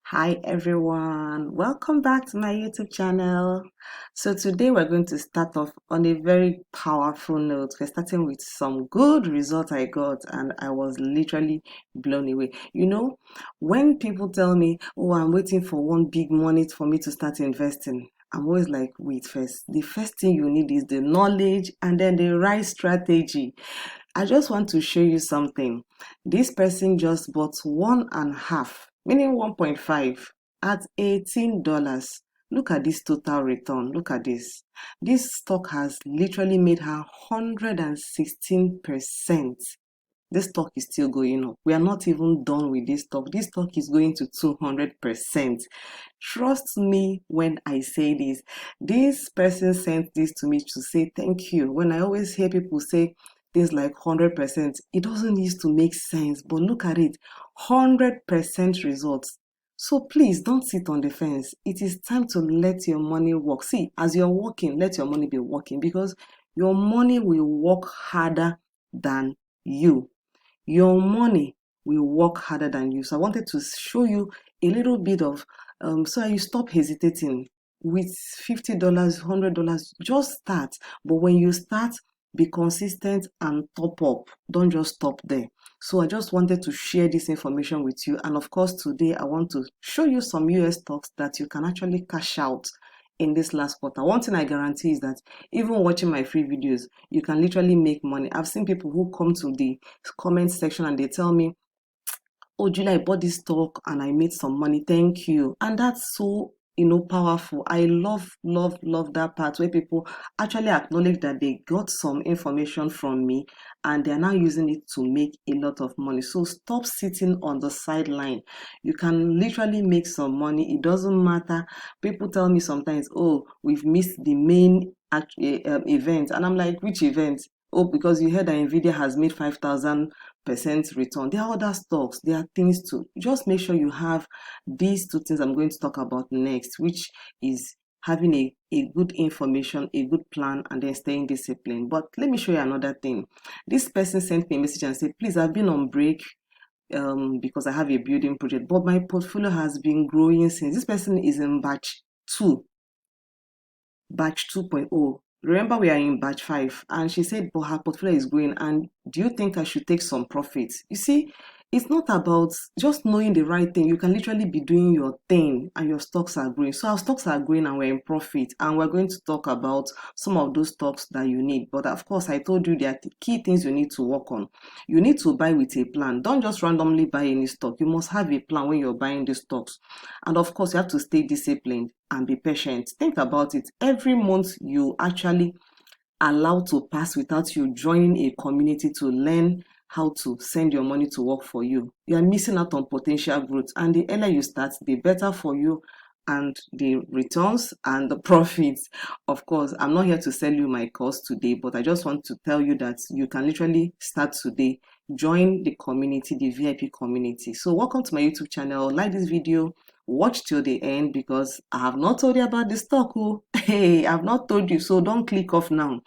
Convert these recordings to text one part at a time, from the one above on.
Hi everyone, welcome back to my YouTube channel. So today we're going to start off on a very powerful note. We're starting with some good results I got and I was literally blown away. You know, when people tell me, oh, I'm waiting for one big money for me to start investing, I'm always like, wait first. The first thing you need is the knowledge and then the right strategy. I just want to show you something. This person just bought one and a half, meaning 1.5 at $18. Look at this total return. Look at this. This stock has literally made her 116%. This stock is still going up. We are not even done with this stock. This stock is going to 200%. Trust me when I say this. This person sent this to me to say thank you. When I always hear people say things like 100%, it doesn't need to make sense. But look at it, 100% results. So please don't sit on the fence. It is time to let your money work. See, as you're working, let your money be working because your money will work harder than you. Your money will work harder than you. So I wanted to show you a little bit of, so you stop hesitating with $50, $100, just start. But when you start, be consistent and top up. Don't just stop there. So I just wanted to share this information with you. And of course, today I want to show you some US stocks that you can actually cash out in this last quarter. One thing I guarantee is that even watching my free videos, you can literally make money. I've seen people who come to the comment section and they tell me, oh Julia, I bought this stock and I made some money, thank you. And that's so powerful. I love that part where people actually acknowledge that they got some information from me and they're now using it to make a lot of money. So stop sitting on the sideline. You can literally make some money. It doesn't matter. People tell me sometimes, oh, we've missed the main event, and I'm like, which event? Oh, because you heard that Nvidia has made 5,000% return. There are other stocks, there are things to just make sure you have these two things I'm going to talk about next, which is having a good information, a good plan, and then staying disciplined. But let me show you another thing. This person sent me a message and said, please, I've been on break because I have a building project, but my portfolio has been growing since. This person is in batch 2, batch 2.0. Remember, we are in batch 5, and she said, but her portfolio is growing, and do you think I should take some profits? You see, it's not about just knowing the right thing. You can literally be doing your thing and your stocks are growing. So our stocks are growing and we're in profit, and we're going to talk about some of those stocks that you need. But of course, I told you there are key things you need to work on. You need to buy with a plan. Don't just randomly buy any stock. You must have a plan when you're buying these stocks. And of course, you have to stay disciplined and be patient. Think about it. Every month you actually allow to pass without you joining a community to learn how to send your money to work for you, you are missing out on potential growth. And the earlier you start, the better for you and the returns and the profits. Of course, I'm not here to sell you my course today, but I just want to tell you that you can literally start today. Join the community, the VIP community. So welcome to my YouTube channel. Like this video, watch till the end because I have not told you about the stock. Oh, hey, I've not told you, so don't click off now.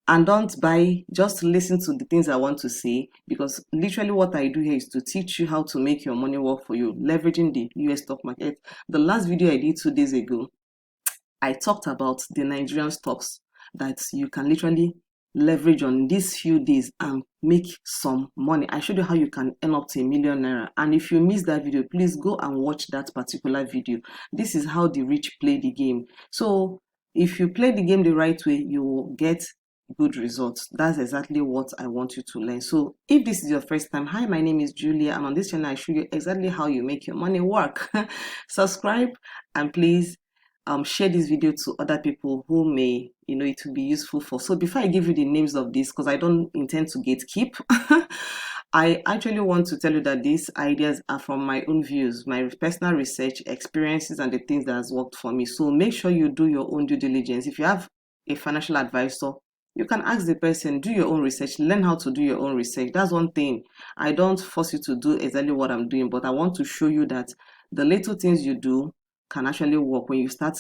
And don't buy, just listen to the things I want to say, because literally what I do here is to teach you how to make your money work for you, leveraging the US stock market. The last video I did 2 days ago, I talked about the Nigerian stocks that you can literally leverage on these few days and make some money. I showed you how you can earn up to ₦1 million. And if you missed that video, please go and watch that particular video. This is how the rich play the game. So if you play the game the right way, you will get good results. That's exactly what I want you to learn. So if this is your first time, hi, my name is Julia, and on this channel I show you exactly how you make your money work. Subscribe and please share this video to other people who may, it will be useful for. So before I give you the names of this, because I don't intend to gatekeep, I actually want to tell you that these ideas are from my own views, my personal research, experiences, and the things that has worked for me. So make sure you do your own due diligence. If you have a financial advisor, you can ask the person, do your own research, learn how to do your own research. That's one thing. I don't force you to do exactly what I'm doing, but I want to show you that the little things you do can actually work when you start,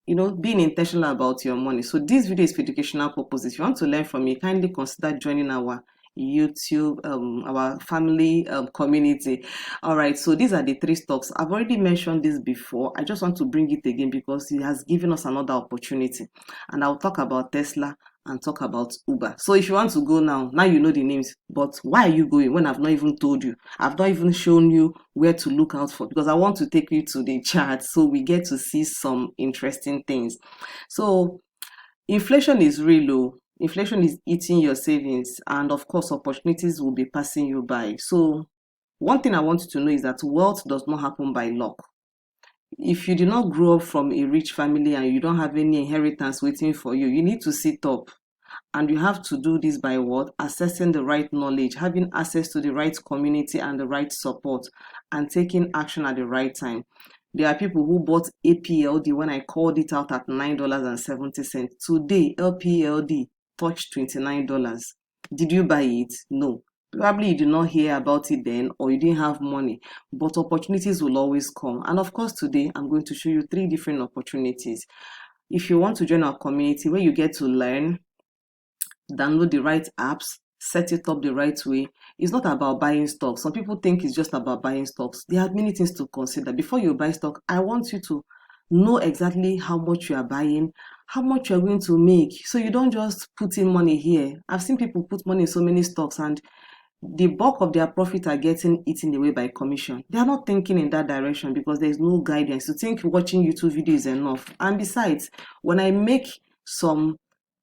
being intentional about your money. So this video is for educational purposes. If you want to learn from me, kindly consider joining our YouTube, our family community. All right, so these are the three stocks. I've already mentioned this before. I just want to bring it again because it has given us another opportunity. And I'll talk about Tesla and talk about Uber. So if you want to go now you know the names, but why are you going when I've not even told you? I've not even shown you where to look out for, because I want to take you to the chart so we get to see some interesting things. So inflation is real low. Inflation is eating your savings, and of course opportunities will be passing you by. So one thing I want you to know is that wealth does not happen by luck. If you did not grow up from a rich family and you don't have any inheritance waiting for you, you need to sit up. And you have to do this by what? Assessing the right knowledge, having access to the right community and the right support, and taking action at the right time. There are people who bought APLD when I called it out at $9.70. Today, LPLD touched $29. Did you buy it? No. Probably you did not hear about it then, or you didn't have money, but opportunities will always come. And of course, today I'm going to show you 3 different opportunities. If you want to join our community where you get to learn, download the right apps, set it up the right way. It's not about buying stocks. Some people think it's just about buying stocks. There are many things to consider. Before you buy stock, I want you to know exactly how much you are buying, how much you're going to make. So you don't just put in money here. I've seen people put money in so many stocks and the bulk of their profit are getting eaten away by commission. They are not thinking in that direction because there is no guidance. You think watching YouTube videos is enough. And besides, when I make some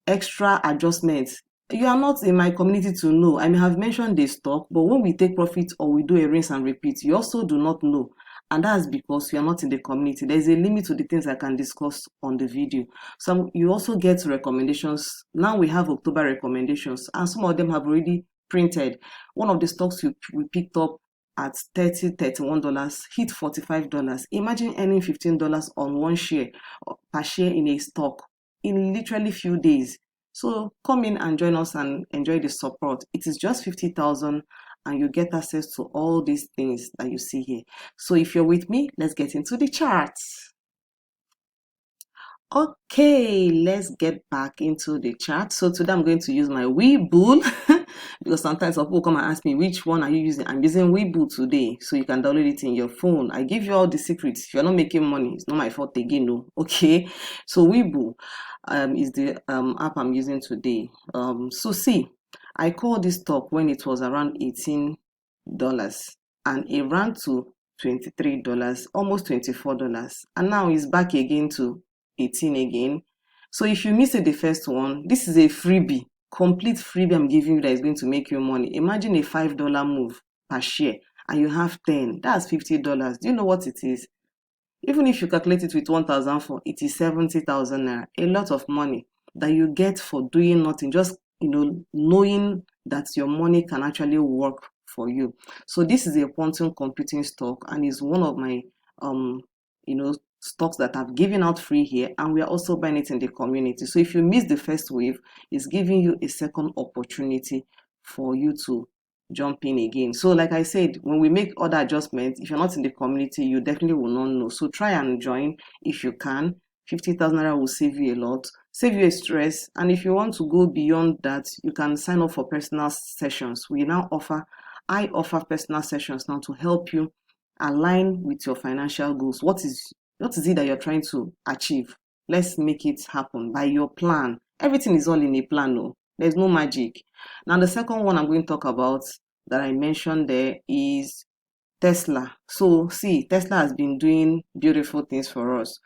extra adjustments, you are not in my community to know. I may have mentioned the stock, but when we take profit or we do a rinse and repeat, you also do not know. And that's because you are not in the community. There's a limit to the things I can discuss on the video. So you also get recommendations. Now we have October recommendations, and some of them have already printed. One of the stocks we picked up at $30, $31 hit $45. Imagine earning $15 on one share per share in a stock in literally few days. So come in and join us and enjoy the support. It is just 50,000 and you get access to all these things that you see here. So if you're with me, let's get into the charts. Okay, let's get back into the chart. So today I'm going to use my Webull because sometimes people come and ask me, which one are you using? I'm using Webull today, so you can download it in your phone. I give you all the secrets. If you're not making money, it's not my fault again, no. Okay, so Webull is the app I'm using today. So see, I called this stock when it was around $18 and it ran to $23, almost $24, and now it's back again to 18 again. So if you missed the first one, this is a freebie, complete freebie I'm giving you that is going to make you money. Imagine a $5 move per share and you have 10, that's $50. Do you know what it is? Even if you calculate it with 1,004, it is 70,000 naira, a lot of money that you get for doing nothing, just knowing that your money can actually work for you. So this is a quantum computing stock and is one of my stocks that I've given out free here, and we are also buying it in the community. So if you miss the first wave, it's giving you a second opportunity for you to jump in again. So like I said, when we make other adjustments, if you're not in the community, you definitely will not know. So try and join if you can. 50,000 naira will save you a lot, save you a stress. And if you want to go beyond that, you can sign up for personal sessions. I offer personal sessions now to help you align with your financial goals. What is it that you're trying to achieve? Let's make it happen by your plan. Everything is all in a plan, no. There's no magic. Now, the second one I'm going to talk about that I mentioned there is Tesla. So, see, Tesla has been doing beautiful things for us.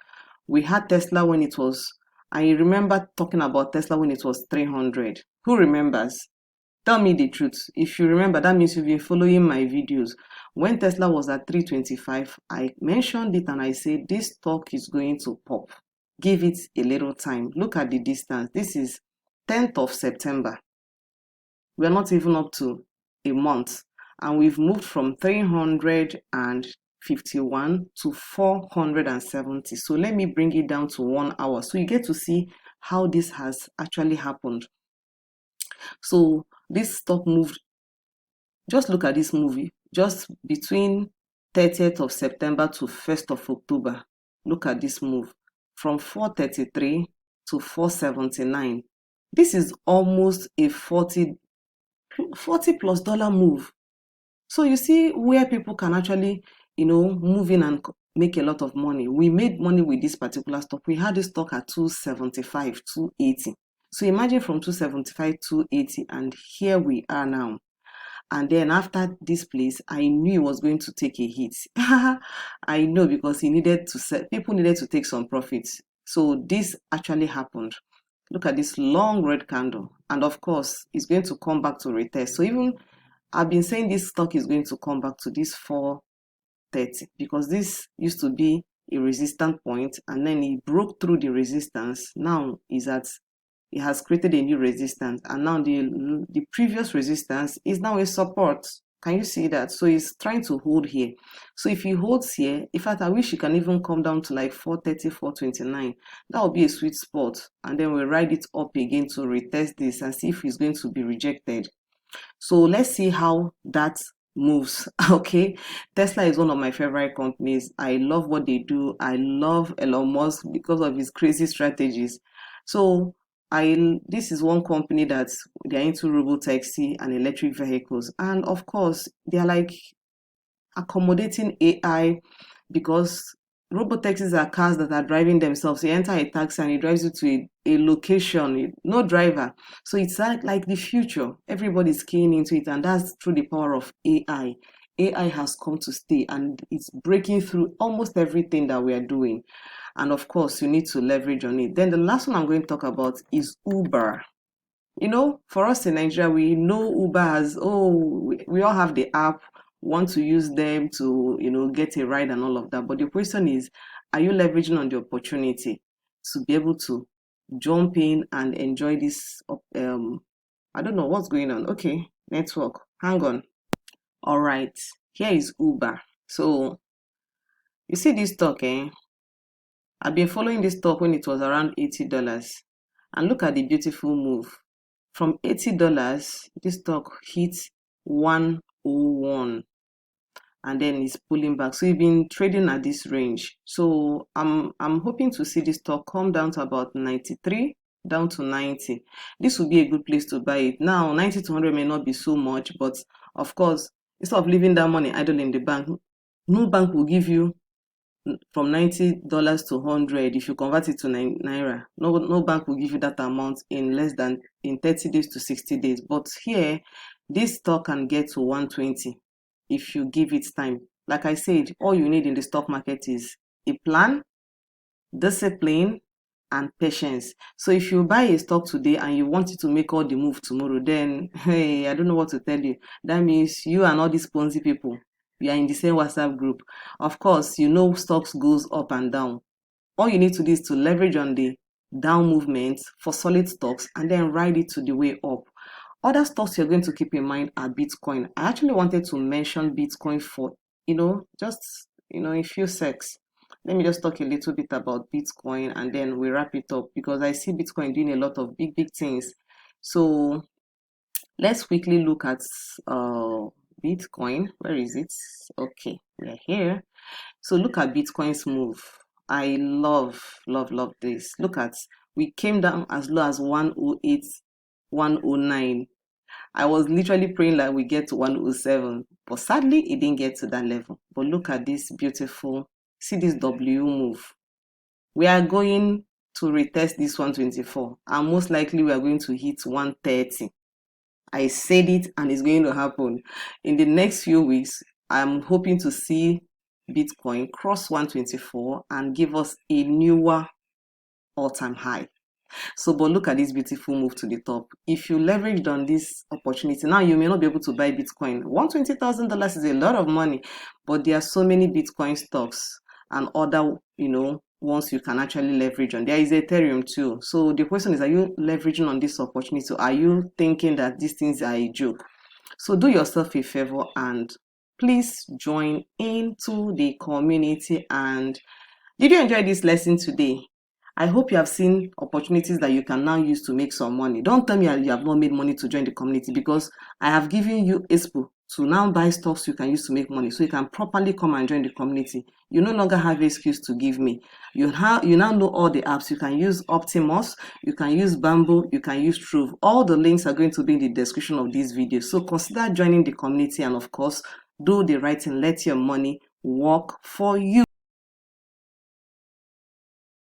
We had Tesla when it was, I remember talking about Tesla when it was 300. Who remembers? Tell me the truth. If you remember, that means you've been following my videos. When Tesla was at 325, I mentioned it and I said, this stock is going to pop. Give it a little time. Look at the distance. This is 10th of September. We're not even up to a month. And we've moved from 351 to 470. So let me bring it down to 1 hour. So you get to see how this has actually happened. So this stock moved, just look at this movie, just between 30th of September to 1st of October. Look at this move from 433 to 479. This is almost a 40 $40+ move. So you see where people can actually, move in and make a lot of money. We made money with this particular stock. We had this stock at 275, 280. So imagine from 275, 280, and here we are now. And then after this place, I knew it was going to take a hit. I know, because people needed to take some profits. So this actually happened. Look at this long red candle. And of course, it's going to come back to retest. So even I've been saying this stock is going to come back to this 430, because this used to be a resistance point, and then it broke through the resistance. Now it has created a new resistance, and now the previous resistance is now a support. Can you see that? So it's trying to hold here. So if it holds here, in fact, I wish it can even come down to like 430, 429. That would be a sweet spot. And then we'll ride it up again to retest this and see if it's going to be rejected. So let's see how that moves. Okay, Tesla is one of my favorite companies. I love what they do. I love Elon Musk because of his crazy strategies. So this is one company that they're into robotaxi and electric vehicles, and of course they're like accommodating AI, because robotaxis are cars that are driving themselves. You enter a taxi and it drives you to a location, no driver. So it's like the future. Everybody's keying into it, and that's through the power of AI. AI has come to stay, and it's breaking through almost everything that we are doing. And of course, you need to leverage on it. Then the last one I'm going to talk about is Uber. For us in Nigeria, we know Uber as, we all have the app, want to use them to, get a ride and all of that. But the question is, are you leveraging on the opportunity to be able to jump in and enjoy this? I don't know what's going on. Okay, network, hang on. All right, here is Uber. So you see this stock, I've been following this stock when it was around $80. And look at the beautiful move. From $80, this stock hit 101, and then it's pulling back. So you've been trading at this range. So I'm hoping to see this stock come down to about 93, down to 90. This would be a good place to buy it. Now 90 to 100 may not be so much, but of course, instead of leaving that money idle in the bank, no bank will give you from $90 to 100. If you convert it to naira, no bank will give you that amount in less than 30 days to 60 days. But here, this stock can get to 120 if you give it time. Like I said, all you need in the stock market is a plan, discipline, and patience. So if you buy a stock today and you want it to make all the move tomorrow, then hey, I don't know what to tell you. That means you and all these Ponzi people, we are in the same WhatsApp group. Of course, stocks goes up and down. All you need to do is to leverage on the down movements for solid stocks and then ride it to the way up. Other stocks you're going to keep in mind are Bitcoin. I actually wanted to mention Bitcoin for, just, a few secs. Let me just talk a little bit about Bitcoin and then we wrap it up, because I see Bitcoin doing a lot of big things. So let's quickly look at Bitcoin. Where is it? Okay, we're here. So look at Bitcoin's move. I love this. Look at, we came down as low as 108, 109. I was literally praying like we get to 107, but sadly it didn't get to that level. But look at this beautiful, see this W move. We are going to retest this 124, and most likely we are going to hit 130. I said it, and it's going to happen. In the next few weeks, I'm hoping to see Bitcoin cross 124 and give us a newer all-time high. So, but look at this beautiful move to the top. If you leveraged on this opportunity, now you may not be able to buy Bitcoin. $120,000 is a lot of money, but there are so many Bitcoin stocks and other, ones you can actually leverage on. There is Ethereum too. So the question is, are you leveraging on this opportunity? Are you thinking that these things are a joke? So do yourself a favor and please join into the community. And did you enjoy this lesson today? I hope you have seen opportunities that you can now use to make some money. Don't tell me you have not made money to join the community, because I have given you expo to now buy stocks you can use to make money, so you can properly come and join the community. You no longer have excuse to give me. You now know all the apps. You can use Optimus, you can use Bamboo, you can use Trove. All the links are going to be in the description of this video. So consider joining the community, and of course, do the right thing. Let your money work for you.